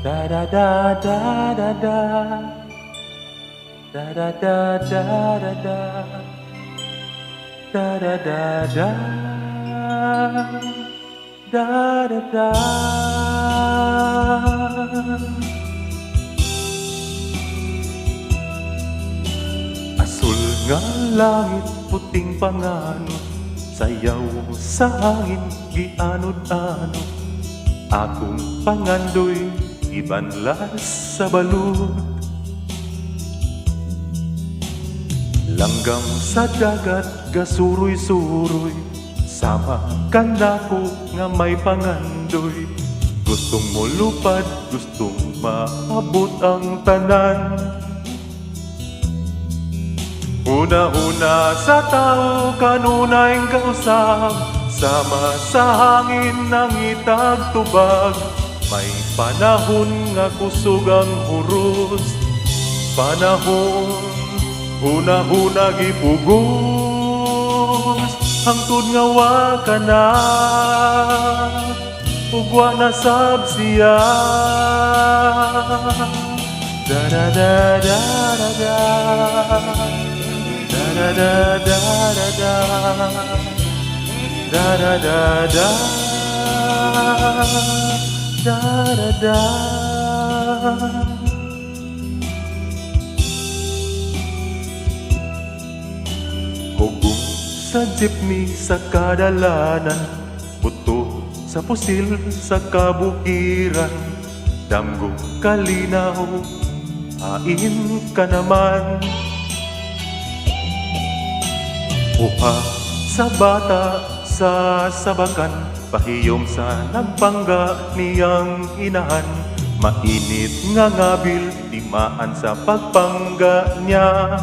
Da da da da da da da da da da da da da da da da da da da. Asul nga langit, puting panganod, sayaw sa hangin, gianod-anod. Akong pangandoy, ibanlas sa balud. Langgam sa dagat, gasuroy-suroy, sama ka nako nga may pangandoy. Gustong mo lupad, gustong maabot ang tanan. Una-una sa tao, kanunay kausap, sama sa hangin ng itag tubag. May panahon nga kusog ang huros, panahon una-una gipugos. Hangtod nga wa ka na, ugwa na sab siya. Da da da da da da da da da da da da da da da da da da. Hugong sa jeepney sa kadalanan, buto sa pusil sa kabukiran. Damgo kalinaw, hain ka naman. Uha sa bata sa sabakan, pahiyom sa nagpangga niyang inahan. Mainit nga ngabil, timaan sa pagpangga niya.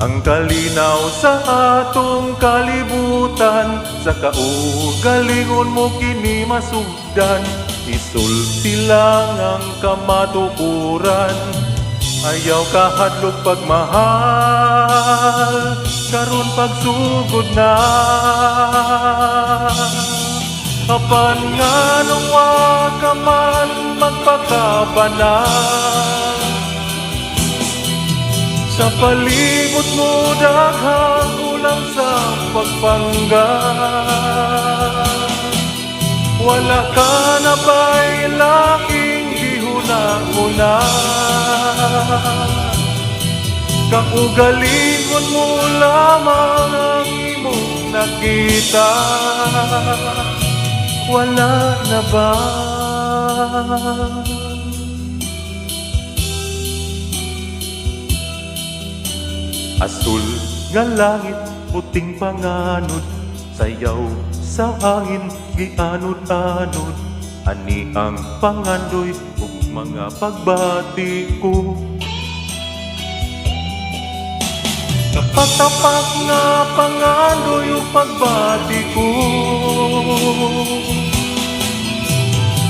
Ang kalinaw sa atong kalibutan, sa kaugalingon mo kini masugdan. Isulti lang ang kamatukuran, ayaw kahadlok pagmahal, karon pagsugod na. Apan nga nung wa ka man magpakabanal, sa palibot mo daghang kulang sa pagpangga. Wala ka na ba'y laking gihuna-huna, kaugalingon mo lamang ang imong nakita. Wala na ba? Asul nga langit, puting panganod, sayaw sa hangin, gianod-anod. Ani ang pangandoy ug mga pagbati ko. Tapak-tapak nga pangandoy ug pagbati ko.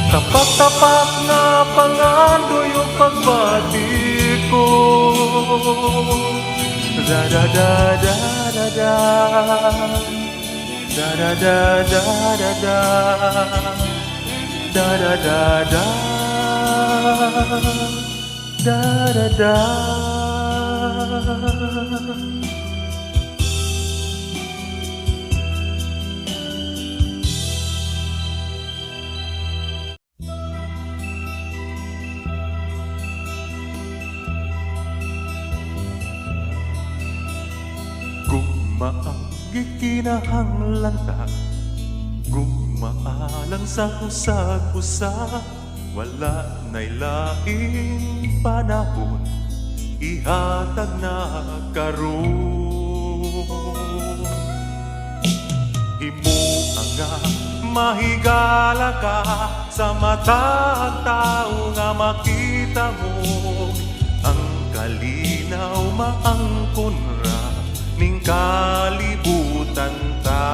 Tapak-tapak nga pangandoy ug pagbati ko. Da da da da da da da da da da da da da da da da da da. Gumaagi kinahanglan ta, gumaalang sa usag-usag. Wala na'y laing panahon, ihatag na karon. Himuang nga mahigala ka sa matang tao nga makita mo. Ang kalinaw maangkon ra ning kalibutan ta.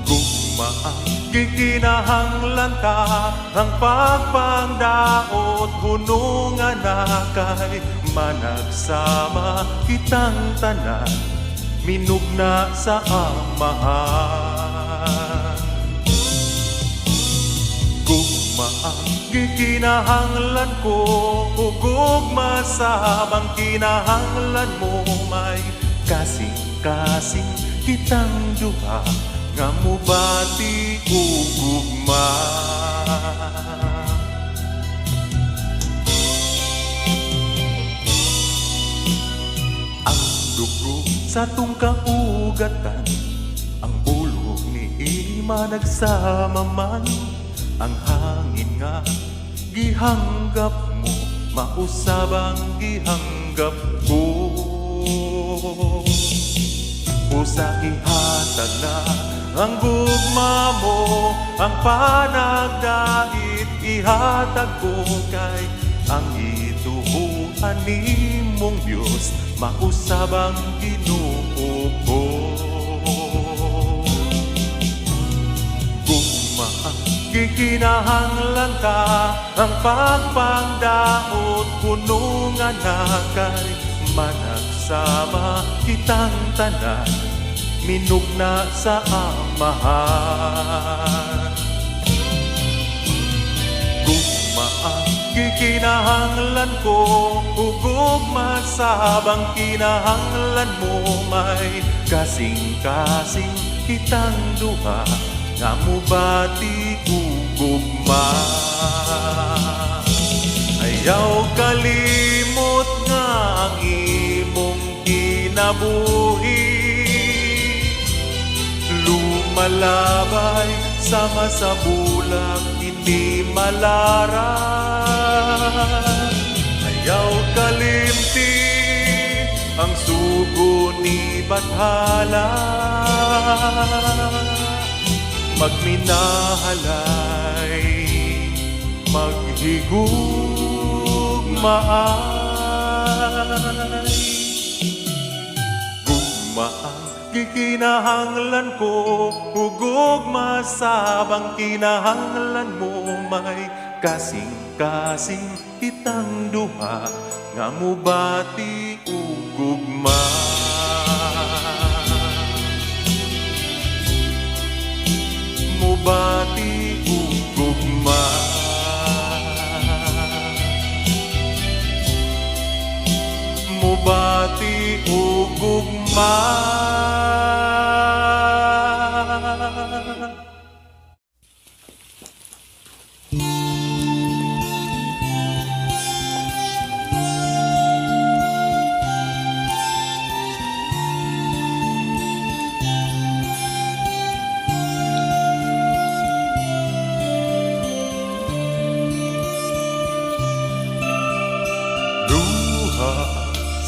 Gumaagi kinahanglan ta, ang pagpangdaot hunungan na kay managsama kitang tanan, minugna sa amahan. gikinahanglan ko ugugma sa habang kinahanglan mo may kasing-kasing kitang duha nga mubati ugugma. Ang dugo sa tong kaugatan, ang bulog ni ima nagsama man, ang hangin nga gihanggap mo mausab ang gihanggap ko. Usa ihatag na ang gugma mo, ang panagdait ihatag ko kay ang ituhuan nimong Dios mausab ang Ginoo ko. Gugma gikinahanglan ka ang pagpangdaot kuno nga nakay managsama kitang tanan minugna sa amahan. Gugma gikinahanglan ko ugugma sa habang kinahanglan mo may kasing-kasing kitang duha nga mubati ugugma. Ayaw kalimot nga ang imong kinabuhi, lumalabay sama sa bulag hindi malaran. Ayaw kalimti ang sugo ni Bathala, magminahalay maghigugmaay. Gugma ang gikinahanglan ko ugugma sa habang kinahanglan mo may kasing-kasing kitang duha nga mubati ugugma. Mubati ugugma. Mubati ugugma.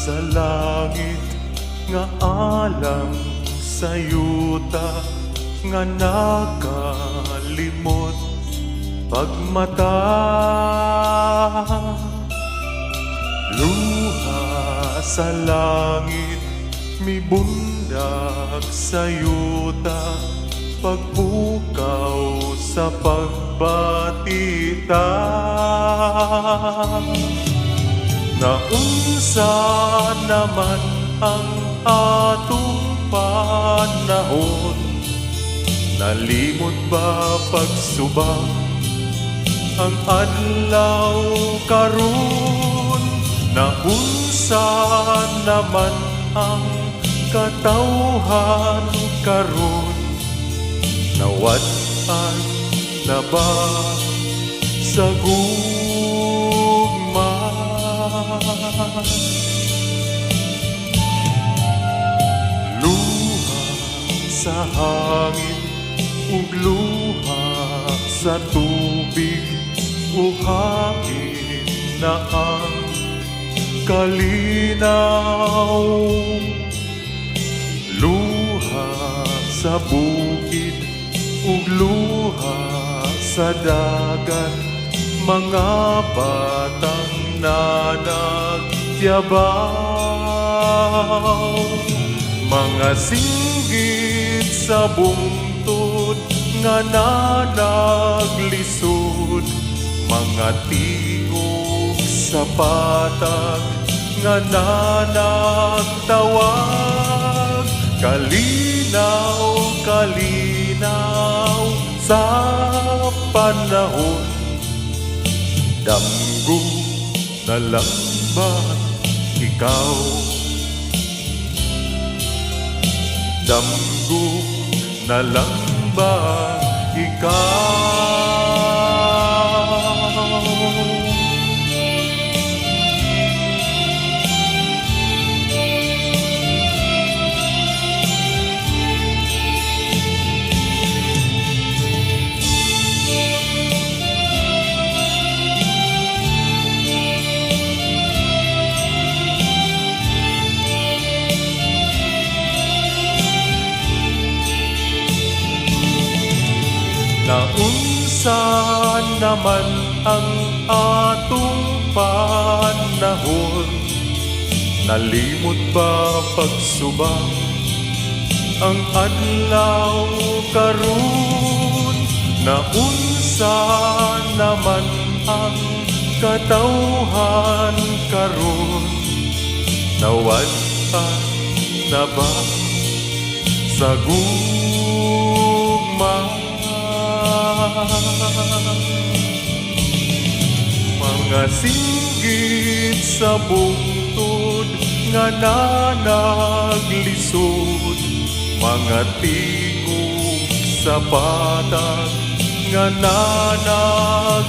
Sa langit nga alam sa yuta nga nakalimot pagmata. Luha sa langit mibundak sa yuta pagbukaw sa pagbatita. Naunsa naman ang atong panahon, nalimot ba pagsubang ang adlaw karon? Naunsa naman ang katawhan karon, nawat-an na ba sa gugma? Luha sa hangin ug luha sa tubig, uhain na ang kalinaw. Luha sa bukid ug luha sa dagat, mga batang na nagtiyabaw. Mga singgit sa bungtod nga nanaglisod, mga tiog sa patag nga nanagtawag. Kalinaw, kalinaw sa panahon Damgo na lang ba ikaw? Damgo na lang ba ikaw? Naunsa naman ang atong panahon? Nalimot ba pagsubang ang adlaw karon? Naunsa naman ang katawhan karon? Nawadpan na ba sa gugma? Mga singgit sa bungtod nga nanaglisod, mga tingog sa patag nga nanagtawag,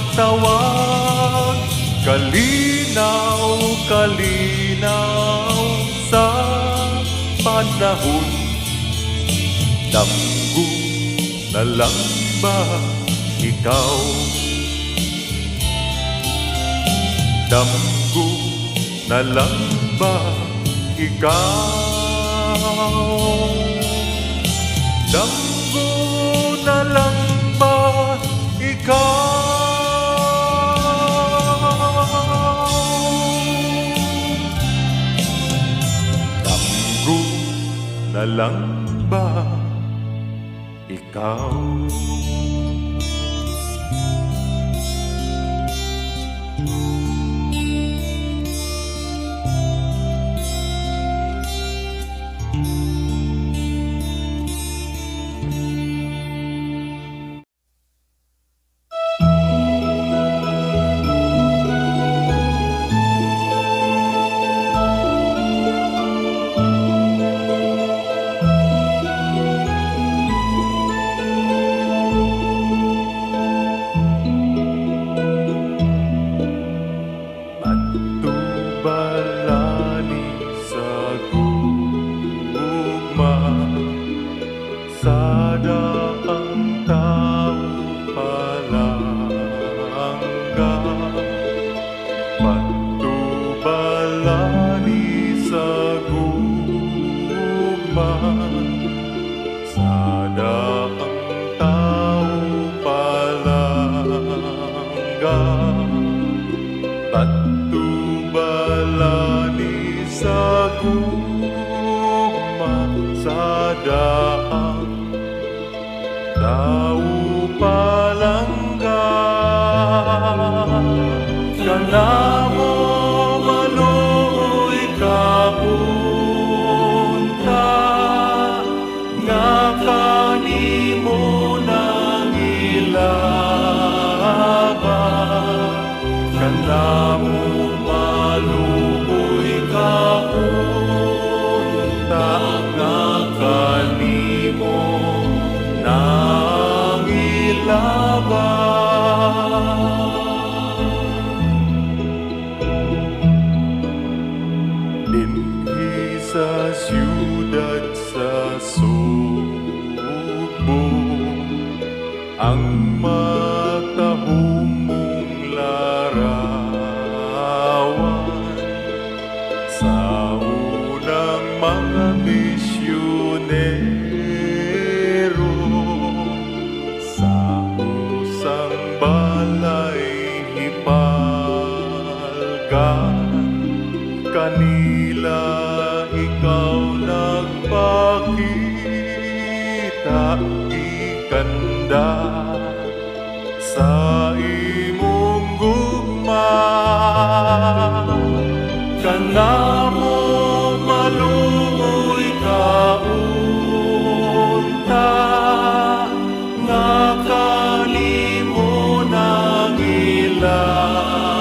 kalinaw, kalinaw sa panahon. Damgo na lang ba ikaw? Damgo na lang ba ikaw? Damgo na lang ba ikaw? Damgo na lang ba ikaw? Patubalani sa gugma sa daang tao palangga, kanamo maluoy kaunta nga kanimo nang ilaban, kanamo maluoy kaunta nga kanimo nang ilaban. Dinhi sa siyudad sa Sugbo, ang matahumong larawan sa unang mga misyonero, sa usang balay hipalgan, kanila ikaw nagpakita, ikanda sa imong gugma, kanamo maluoy kaunta nga kanimo nang ilaban.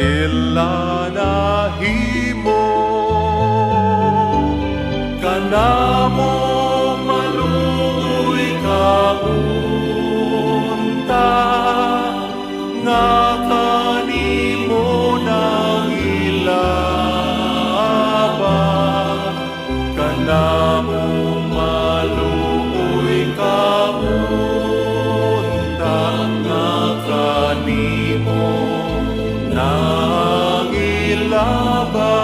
sila nahimo kanamo maluoy kaunta nga kanimo nang ilaba kanamo maluoy kaunta nga kanimo nang ilaba.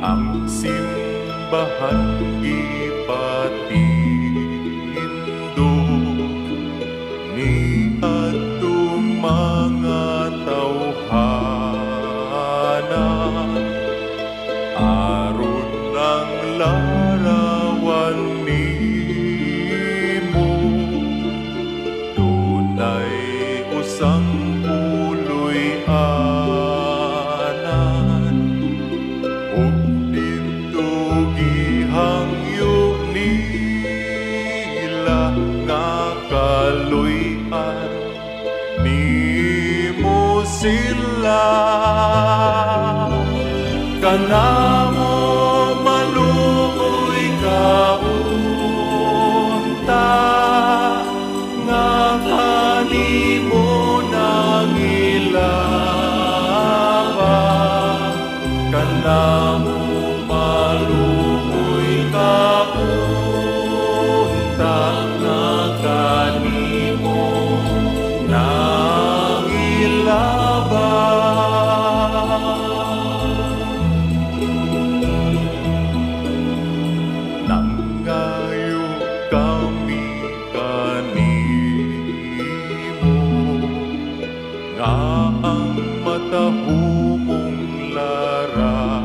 Ang simbahan ipatindog ni atong mga tawhana aron ang larawan nimo dunay usang puloy anan ug dito gihangyo nila nga kaluy-an nimo sila kanamo maluoy kaunta nga kanimo nang ilaba kanamo maluoy kaunta nga kanimo nang ilaba. Nanggayo kami kanimo nga ang matahumong larawan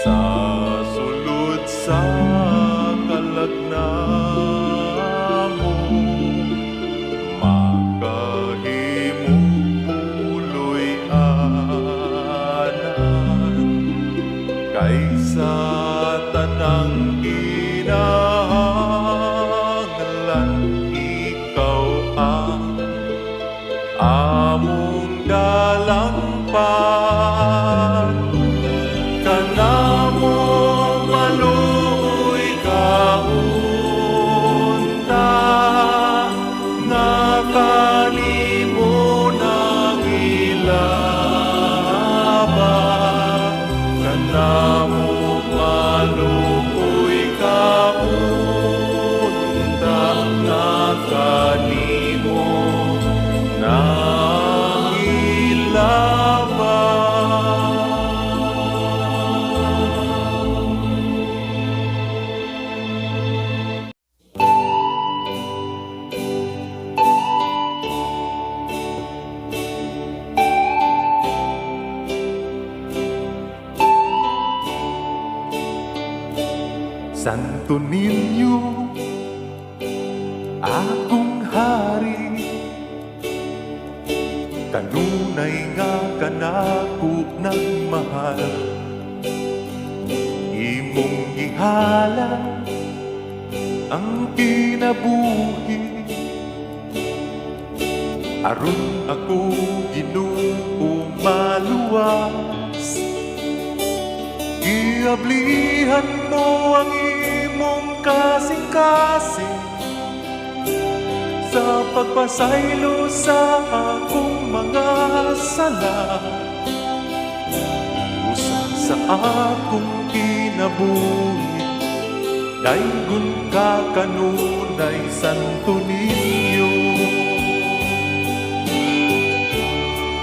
sa sulod sa kalagnamo makahimong puloy anan kaysa tanang kinahanglan ikaw ang among dalampan kanamo maluoy kaunta nga kanimo nang ilaba kanamo maluoy kaunta nga kanimo nang ilaba. Santo Niño, akong hari, kanunay nga kanako ng mahal, imong gihala ang kinabuhi, aron ako Ginoo maluwas. Iablihan mo ang imong kasing-kasing sa pagpasaylo sa akong mga sala. Usa sa akong kinabuhi, daygon ka kanunay Santo Niño.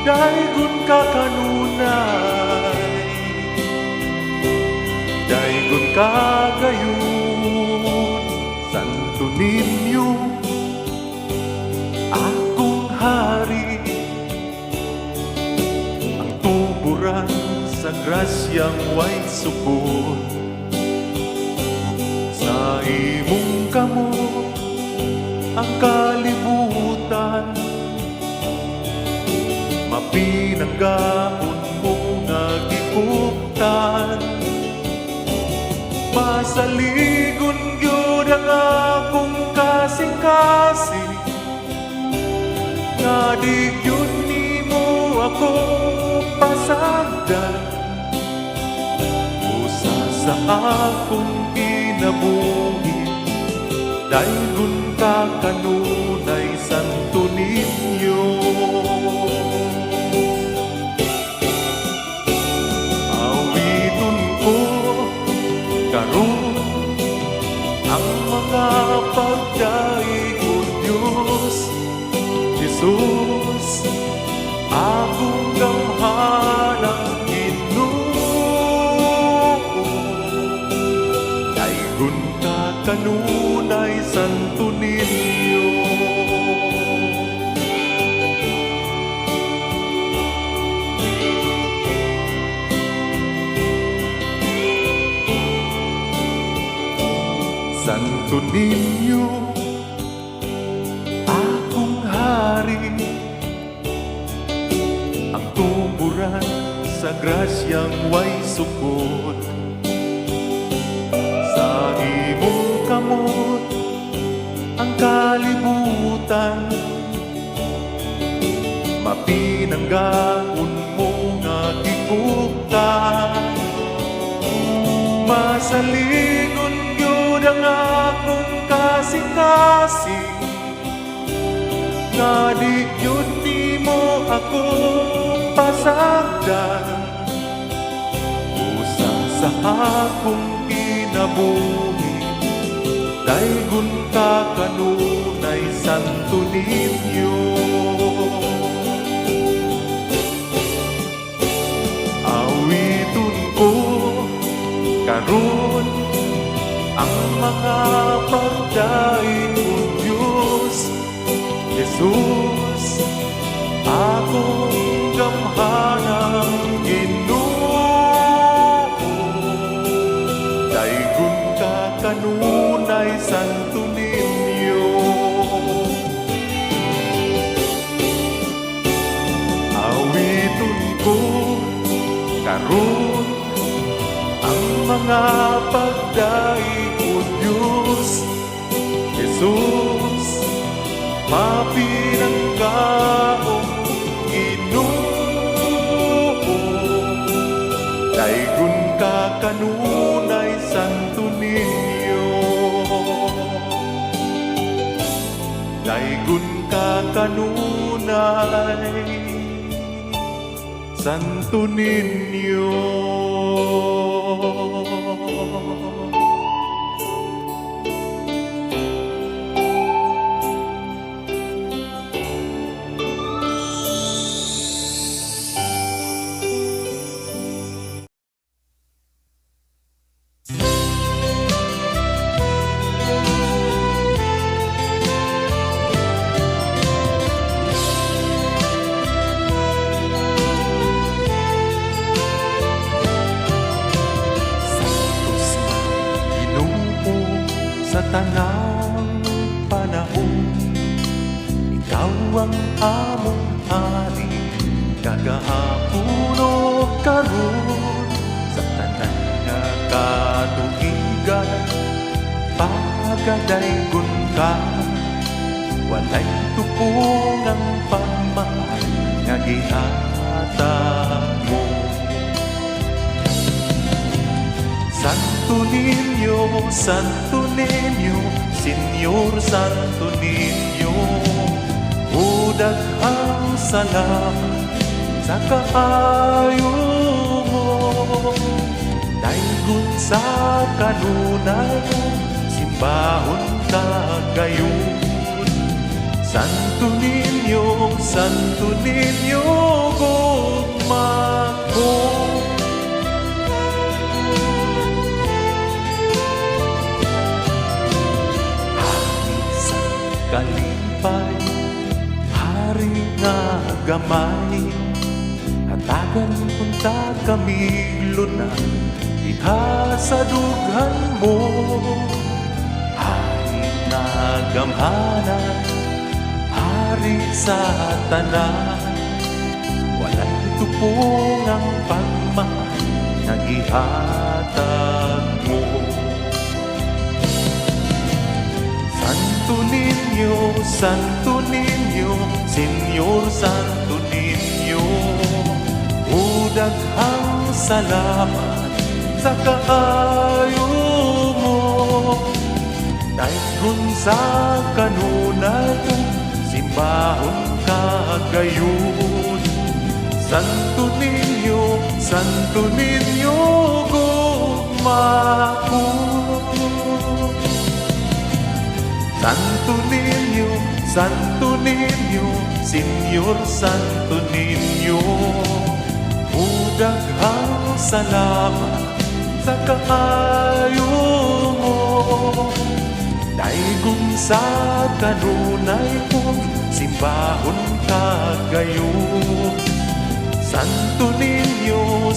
Daygon ka kanunay, daygon ka gayon Santo Niño, akong hari, ang tuburan sa grasyang way sukod. Sa imong kamot ang kalibutan, mapinanggaon mo nga gikuptan. Masaligon yun yun ang akong kasing-kasing, nga di yun ni mo ako pasagdan. Usa sa akong kinabuhi, daygon ka kanunay santo ninyo. Awiton ko karon ang mga pagdaig ko, Diyos Jesus, akong gamhanang Ginoo. Daygon ka kanunay santo ninyo. Santo ninyo, akong hari, ang tuburan sa grasyang way sukot. Sa imong kamot ang kalibutan, mapinanggaon mo nga gibuktan. Masaligon yun ang akong kasing-kasing, nga di yun di mo ako pasagdan. Usa sa akong kinabuhi, daygon ka kanunay santo ninyo. Awiton ko karon ang mga pagdaig ko, Diyos Jesus, akong gamhanang Ginoo. Daygon ka kanunay santo ninyo. Awiton ko karon ang mga pagdaig ko, Diyos Jesus, mapinanggaong Ginoo. Daygon ka kanunay santo ninyo. Daygon ka kanunay santo ninyo. Sa tanang panahon, ikaw ang among hari, kagahapon o karon. Sa tanan nga katuigan, pagadaygon ka, walay tupong ang pagmahal nga gihatag mo. Santo Niño, Santo Niño, Señor Santo Niño, o daghang salamat sa kaayo mo. Daygon sa kanunay, simbahon ka gayon. Santo Niño, Santo Niño, gugma ko. Kalipay, hari nga gamay, hatagan punta kami luna, diha sa dughan mo. Hari nga gamhana, hari sa tanan, walay tupong ang pagmahal na gihatag mo. Niño, Santo Niño, Senyor Santo Niño, daghang salamat sa kaayo mo. Dayon sa kanunay simbahon kagayon. Santo Niño, gugma ko. Santo Niño, Senyor Santo Niño, daghang salamat sa kaayo mo. Dayon sa kanunay kong simbahon kagayon. Santo Niño,